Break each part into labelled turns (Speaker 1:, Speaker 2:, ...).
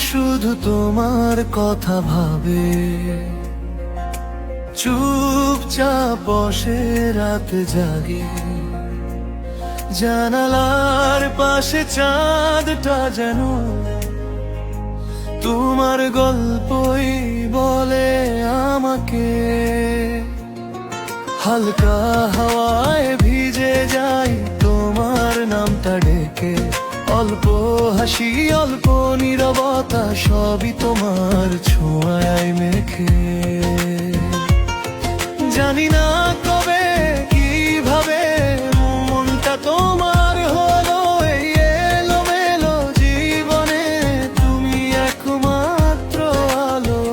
Speaker 1: শুধু তোমার কথা ভাবে, চুপচাপ বসে রাত জাগে, জানালার পাশে চাঁদটা যেন তোমার গল্পই বলে আমাকে। হালকা হাওয়ায় ভিজে যাই তোমার নামটা ডেকে, অল্প হাসি অল্প নীরবতা সবই তোমার ছোঁয়ায় মেখে। জানি না কবে কিভাবে মনটা তোমার হলো এই এলোমেলো জীবনে, তুমি একমাত্র আলো।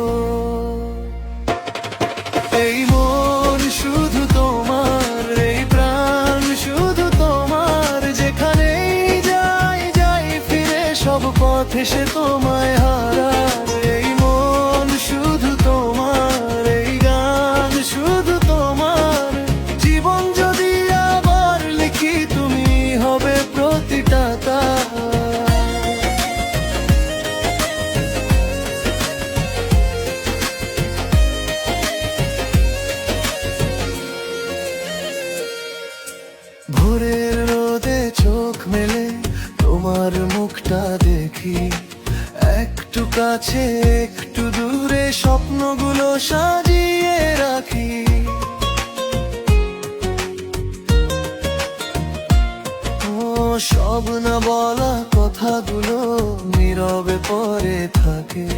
Speaker 1: এই মন শুধু তোমার, এই প্রাণ শুধু তোমার, যেখানেই যাই যাই ফিরে সব পথ এসে তোমায় হারায়। এই মন শুধু তোমার, এই গান শুধু তোমার, জীবন যদি আবার লিখি তুমি হবে প্রতিটা তার। ভোরের রোদে চোখ মেলে তোমার মুখটা দেখি, একটু কাছে একটু দূরে স্বপ্নগুলো সাজিয়ে রাখি। ও সব না বলা কথাগুলো নীরবে পড়ে থাকে,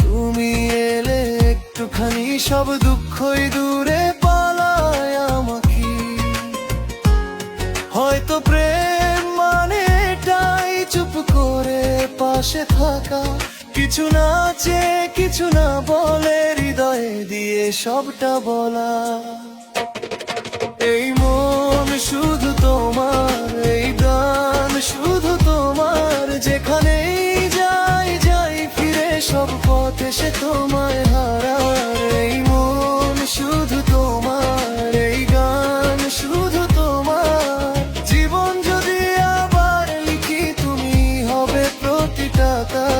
Speaker 1: তুমি এলে একটুখানি সব দুঃখই দূরে পালায় আমাকে। হয়তো প্রেম মানে এটাই চুপ করে পাশে থাকা, কিছু না চেয়ে কিছু না বলে হৃদয়ে দিয়ে সবটা বলা। এই মন শুধু তোমার, এই গান শুধু তোমার, যেখানেই যাই যাই ফিরে সব পথ এসে তোমায় হারায়। এই মন শুধু তোমার, এই গান শুধু তোমার, জীবন যদি আবার লিখি তুমি হবে প্রতিটা তার।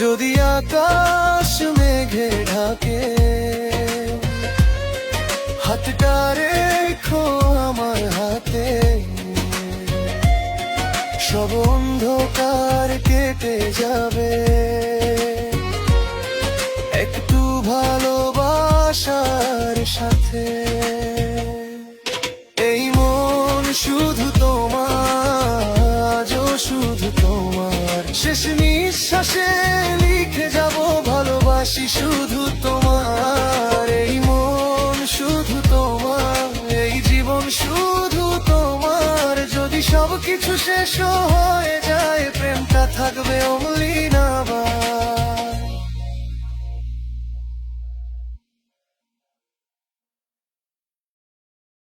Speaker 1: যদি আকাশ মেঘে ঢাকে, হাতটা রেখো আমার হাতে, সব অন্ধকার কেটে যাবে একটু ভালোবাসার সাথে। এই মন শুধু তোমার, আজও শুধু তোমার, শেষ নিঃশ্বাসে লিখে যাব ভালোবাসি শুধু তোমার। এই মন শুধু তোমার, এই জীবন শুধু তোমার, যদি সবকিছু শেষ হয়ে যায় প্রেমটা থাকবে অমলিন আবার।